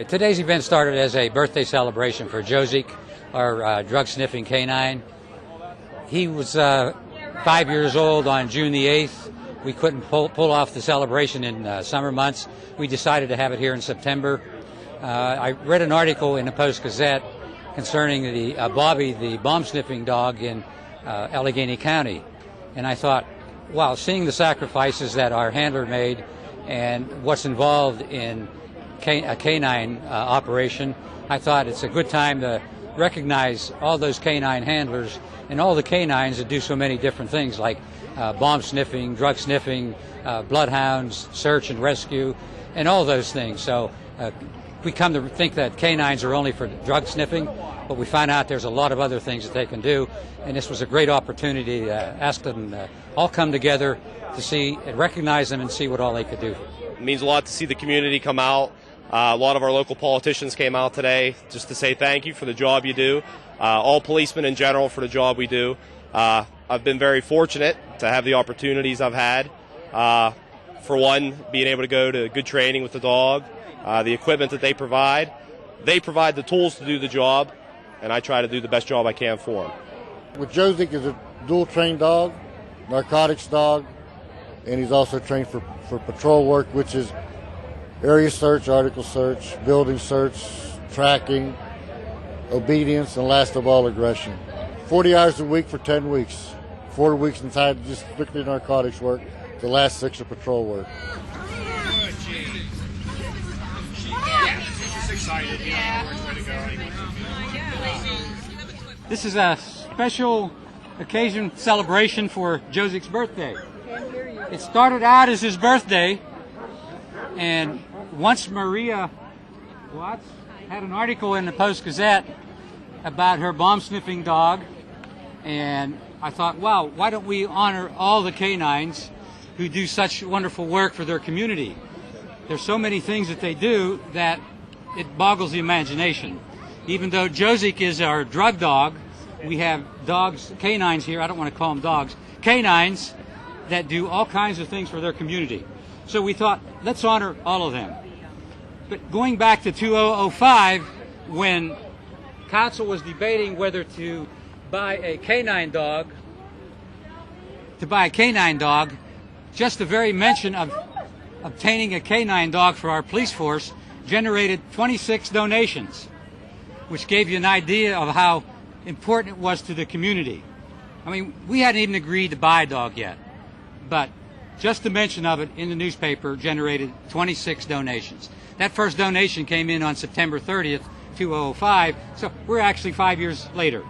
Today's event started as a birthday celebration for Jozek, our drug-sniffing canine. He was 5 years old on June the 8th. We couldn't pull off the celebration in summer months. We decided to have it here in September. I read an article in the Post-Gazette concerning the Bobby, the bomb-sniffing dog in Allegheny County. And I thought, wow, seeing the sacrifices that our handler made and what's involved in a canine operation, I thought it's a good time to recognize all those canine handlers and all the canines that do so many different things like bomb sniffing, drug sniffing, bloodhounds, search and rescue, and all those things. So we come to think that canines are only for drug sniffing, but we find out there's a lot of other things that they can do, and this was a great opportunity to ask them to all come together to see and recognize them and see what all they could do. It means a lot to see the community come out. A lot of our local politicians came out today just to say thank you for the job you do. All policemen in general for the job we do. I've been very fortunate to have the opportunities I've had. For one, being able to go to good training with the dog, the equipment that they provide. They provide the tools to do the job, and I try to do the best job I can for them. With Jozek is a dual-trained dog, narcotics dog, and he's also trained for patrol work, which is area search, article search, building search, tracking, obedience, and last of all, aggression. 40 hours a week for 10 weeks. 4 weeks inside just strictly narcotics work. The last 6 are patrol work. This is a special occasion celebration for Jozek's birthday. It started out as his birthday, and once Maria Watts had an article in the Post-Gazette about her bomb-sniffing dog, and I thought, wow, why don't we honor all the canines who do such wonderful work for their community? There's so many things that they do that it boggles the imagination. Even though Jozek is our drug dog, we have dogs, canines here, I don't want to call them dogs, canines that do all kinds of things for their community. So we thought, let's honor all of them. But going back to 2005, when council was debating whether to buy a canine dog, just the very mention of obtaining a canine dog for our police force generated 26 donations, which gave you an idea of how important it was to the community. I mean, we hadn't even agreed to buy a dog yet, but just the mention of it in the newspaper generated 26 donations. That first donation came in on September 30th, 2005, so we're actually 5 years later.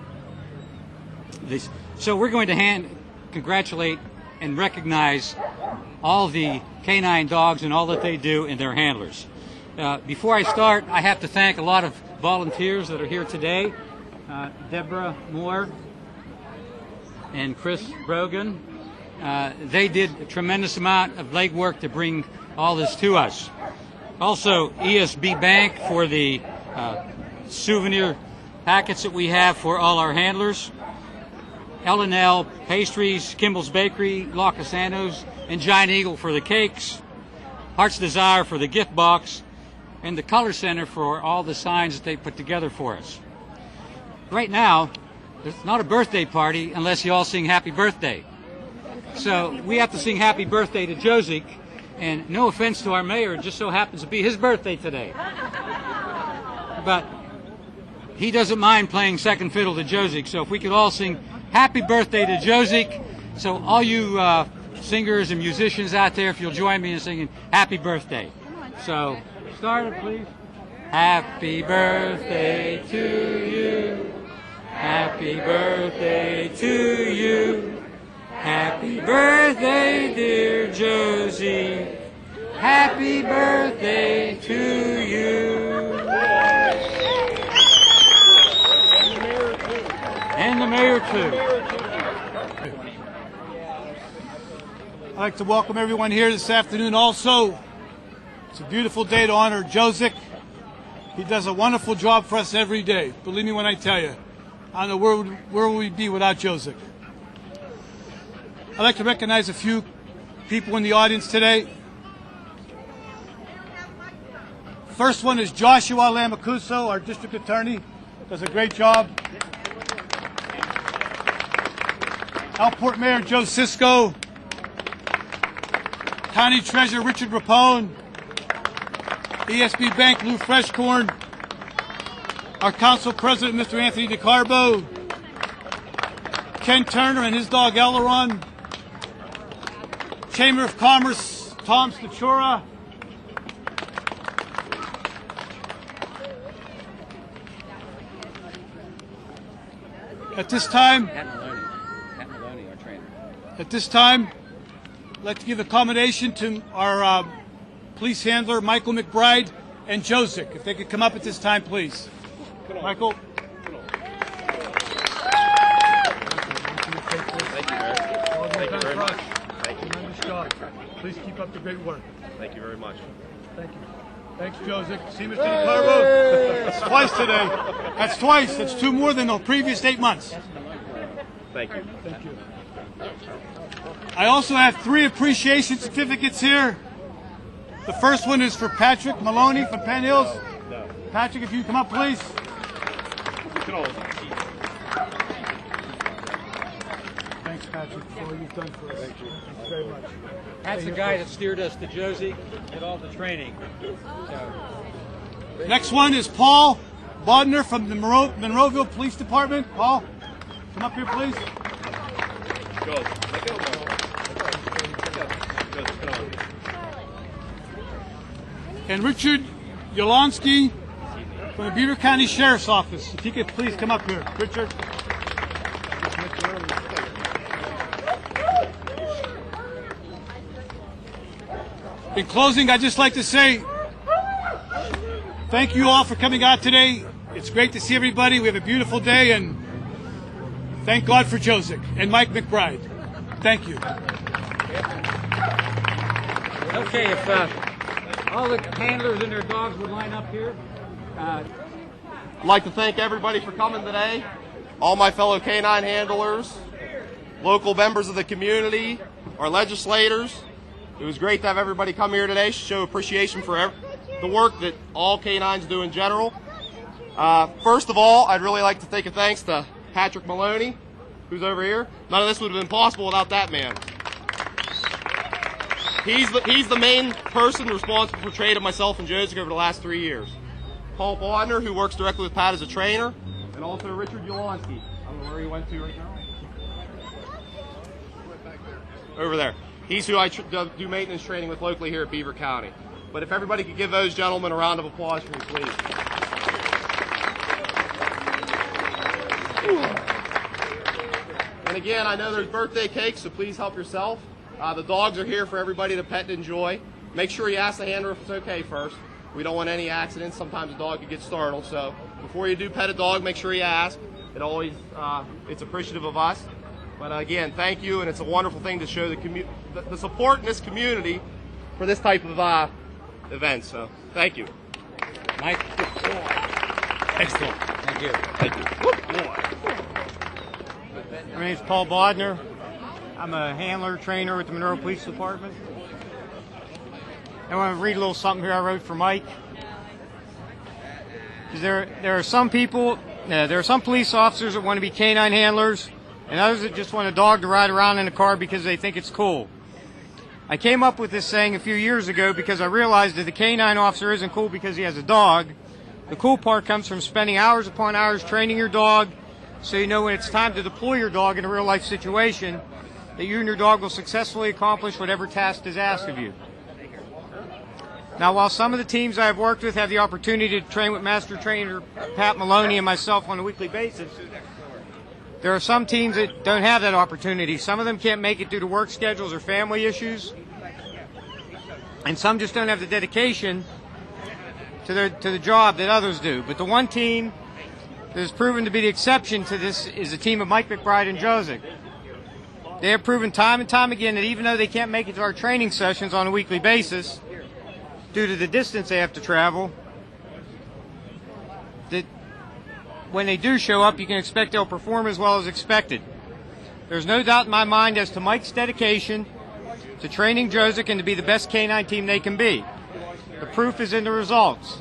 So we're going to congratulate and recognize all the canine dogs and all that they do and their handlers. Before I start, I have to thank a lot of volunteers that are here today. Deborah Moore and Chris Brogan. They did a tremendous amount of legwork to bring all this to us. Also, ESB Bank for the souvenir packets that we have for all our handlers. L&L Pastries, Kimball's Bakery, La Casanos, and Giant Eagle for the cakes. Heart's Desire for the gift box, and the Color Center for all the signs that they put together for us. Right now, there's not a birthday party unless you all sing happy birthday. So we have to sing happy birthday to Jozek, and no offense to our mayor, it just so happens to be his birthday today. But he doesn't mind playing second fiddle to Jozek, so if we could all sing happy birthday to Jozek, so all you singers and musicians out there, if you'll join me in singing happy birthday. So start it, please. Happy birthday to you. Happy birthday to you. Happy birthday, dear Josie. Happy birthday to you. And the mayor, too. I'd like to welcome everyone here this afternoon also. It's a beautiful day to honor Jozek. He does a wonderful job for us every day. Believe me when I tell you. I don't know where would we be without Jozek. I'd like to recognize a few people in the audience today. first one is Joshua Lamacuso, our district attorney. Does a great job. Alport Mayor Joe Cisco. County Treasurer Richard Rapone. ESB Bank Lou Freshcorn. Our Council President Mr. Anthony DeCarbo. Ken Turner and his dog Elleron. Chamber of Commerce Tom Stachura. At this time, our trainer. At this time, I'd like to give accommodation to our police handler, Michael Mcbride and Jozek. If they could come up at this time, please. Michael. Thank you, Mayor. Thank you very much. Thank you. Tremendous job. Please keep up the great work. Thank you very much. Thank you. Thanks, Jozek. See, Mr. DeCarbo? That's twice today. That's twice. That's two more than the previous 8 months. Thank you. Thank you. I also have 3 appreciation certificates here. The first one is for Patrick Maloney from Penn Hills. Patrick, if you come up, please. Thanks, Patrick, for all you've done for us. Thank you. Thanks very much. That's the guy that steered us to Jozek, did all the training. Next one is Paul Bodner from the Monroeville Police Department. Paul, come up here, please. And Richard Yolonsky from the Beaver County Sheriff's Office. If you could please come up here. Richard. In closing, I'd just like to say thank you all for coming out today. It's great to see everybody. We have a beautiful day, and thank God for Jozek and Mike Mcbride. Thank you. Okay, if all the handlers and their dogs would line up here. I'd like to thank everybody for coming today. All my fellow canine handlers, local members of the community, our legislators. It was great to have everybody come here today, show appreciation for the work that all canines do in general. First of all, I'd really like to take a thanks to Patrick Maloney, who's over here. None of this would have been possible without that man. He's the main person responsible for training myself and Jozek over the last 3 years. Paul Bodner, who works directly with Pat as a trainer, and also Richard Yolonsky. I don't know where he went to right now. Over there. He's who I do maintenance training with locally here at Beaver County. But if everybody could give those gentlemen a round of applause for me, please. And again, I know there's birthday cake, so please help yourself. The dogs are here for everybody to pet and enjoy. Make sure you ask the handler if it's okay first. We don't want any accidents. Sometimes a dog could get startled. So before you do pet a dog, make sure you ask. It always, it's appreciative of us. But again, thank you, and it's a wonderful thing to show the support in this community for this type of event. So thank you. Mike. Excellent. Thank you. Thank you. My name is Paul Bodner. I'm a handler trainer with the Monroe Police Department. I want to read a little something here I wrote for Mike. There are some people, there are some police officers that want to be canine handlers, and others that just want a dog to ride around in a car because they think it's cool. I came up with this saying a few years ago because I realized that the canine officer isn't cool because he has a dog. The cool part comes from spending hours upon hours training your dog so you know when it's time to deploy your dog in a real-life situation that you and your dog will successfully accomplish whatever task is asked of you. Now, while some of the teams I have worked with have the opportunity to train with Master Trainer Pat Maloney and myself on a weekly basis, there are some teams that don't have that opportunity. Some of them can't make it due to work schedules or family issues, and some just don't have the dedication to the job that others do. But the one team that has proven to be the exception to this is the team of Mike Mcbride and Jozek. They have proven time and time again that even though they can't make it to our training sessions on a weekly basis due to the distance they have to travel, that when they do show up, you can expect they'll perform as well as expected. There's no doubt in my mind as to Mike's dedication to training Jozek and to be the best canine team they can be. The proof is in the results.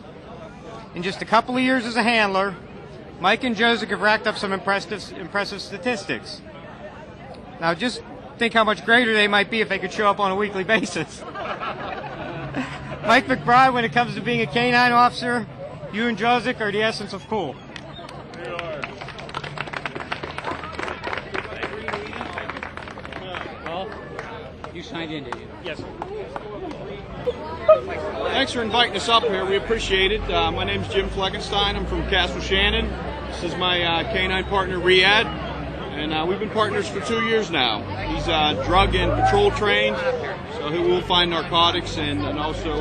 in just a couple of years as a handler, Mike and Jozek have racked up some impressive statistics. Now just think how much greater they might be if they could show up on a weekly basis. Mike Mcbride, when it comes to being a canine officer, you and Jozek are the essence of cool. Well, you signed in, did you? Yes. Thanks for inviting us up here. We appreciate it. My name's Jim Fleckenstein. I'm from Castle Shannon. This is my canine partner, Riyadh. And we've been partners for 2 years now. He's drug and patrol trained, so he will find narcotics, and also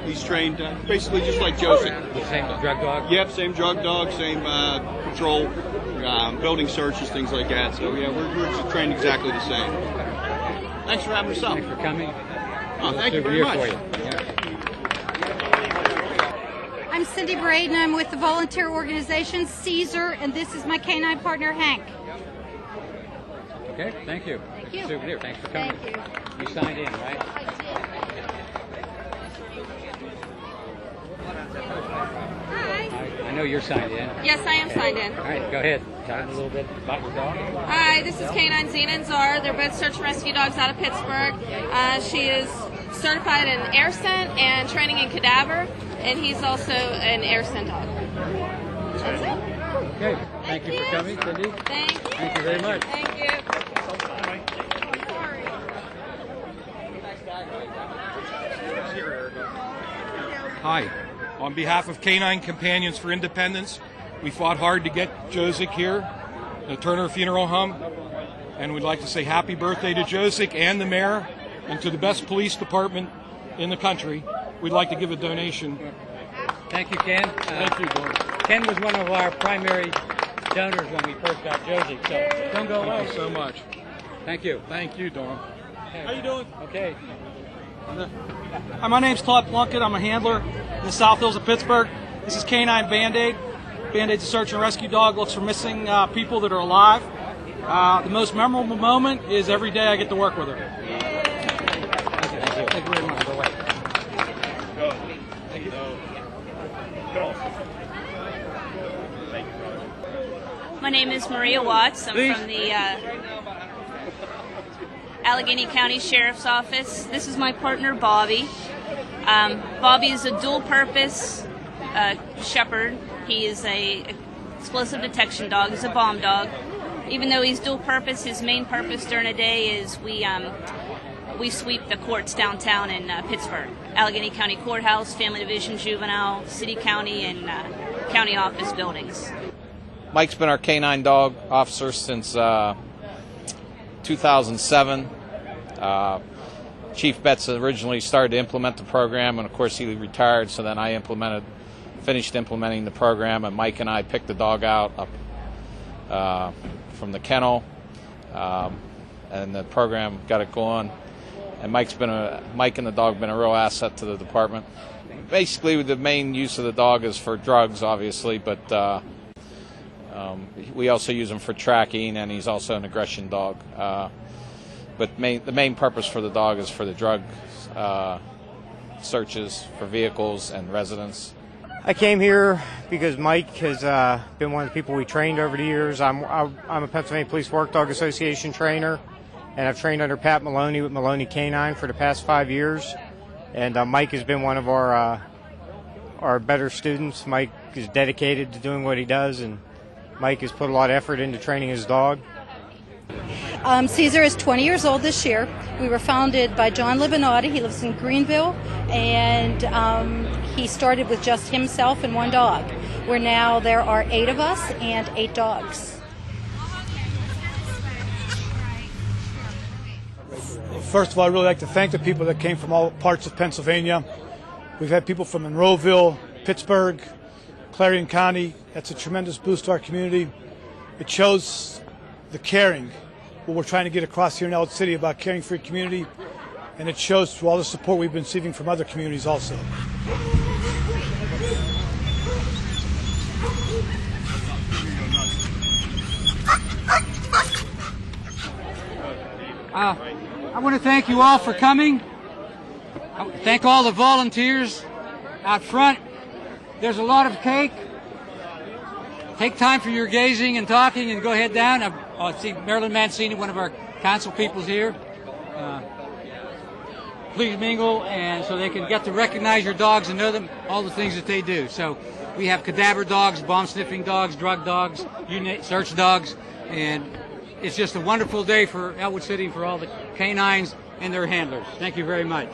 he's trained basically just like Jozek. The same drug dog? Yep, same drug dog, same patrol, building searches, things like that. So yeah, we're trained exactly the same. Thanks for having us up. Thanks for coming. Oh, thank you very much. I'm Cindy Braden. I'm with the volunteer organization Caesar, and this is my canine partner Hank. Okay, thank you. Thank you. Souvenir, thanks for coming. Thank you. You signed in, right? Hi. I know you're signed in. Yes, I am signed in. All right, go ahead. Tell us a little bit about your dog. Hi, this is Canine Zena and Czar. They're both search and rescue dogs out of Pittsburgh. She is certified in air scent and training in cadaver, and he's also an air scent dog. That's it. Okay, thank you for coming, Cindy. Thank you. Thank you very much. Thank you. Hi. On behalf of Canine Companions for Independence, we fought hard to get Jozek here, the Turner Funeral Home, and we'd like to say happy birthday to Jozek and the mayor, and to the best police department in the country. We'd like to give a donation. Thank you, Ken. Thank you, Don. Ken was one of our primary donors when we first got Jozek, so don't go away. Thank you so much. Thank you. Thank you, Don. How you doing? Okay. Hi, my name's Todd Plunkett. I'm a handler in the South Hills of Pittsburgh. This is Canine Band-Aid. Band-Aid's a search and rescue dog. Looks for missing people that are alive. The most memorable moment is every day I get to work with her. Thank you very much. My name is Maria Watts. I'm from the Allegheny County Sheriff's Office. This is my partner, Bobby. Bobby is a dual-purpose shepherd. He is a explosive detection dog. He's a bomb dog. Even though he's dual-purpose, his main purpose during the day is we sweep the courts downtown in Pittsburgh. Allegheny County Courthouse, Family Division, Juvenile, City, County, and county office buildings. Mike's been our canine dog officer since 2007. Chief Betts originally started to implement the program, and of course he retired, so then I finished implementing the program, and Mike and I picked the dog out up from the kennel, and the program got it going. And Mike and the dog have been a real asset to the department. Basically, the main use of the dog is for drugs, obviously, but we also use him for tracking, and he's also an aggression dog. But the main purpose for the dog is for the drug searches for vehicles and residents. I came here because Mike has been one of the people we trained over the years. I'm a Pennsylvania Police Work Dog Association trainer, and I've trained under Pat Maloney with Maloney Canine for the past 5 years. And Mike has been one of our better students. Mike is dedicated to doing what he does, and Mike has put a lot of effort into training his dog. Caesar is 20 years old this year. We were founded by John Libanotti. He lives in Greenville, and he started with just himself and one dog. There are 8 of us and 8 dogs. First of all, I'd really like to thank the people that came from all parts of Pennsylvania. We've had people from Monroeville, Pittsburgh, Clarion County. That's a tremendous boost to our community. It shows the caring, what we're trying to get across here in Ellwood City about caring for your community, and it shows through all the support we've been receiving from other communities also. I want to thank you all for coming. I thank all the volunteers out front There's a lot of cake. Take time for your gazing and talking and go head down. I see Marilyn Mancini, one of our council people's here. Please mingle, and so they can get to recognize your dogs and know them, all the things that they do. So we have cadaver dogs, bomb-sniffing dogs, drug dogs, search dogs, and it's just a wonderful day for Ellwood City and for all the canines and their handlers. Thank you very much.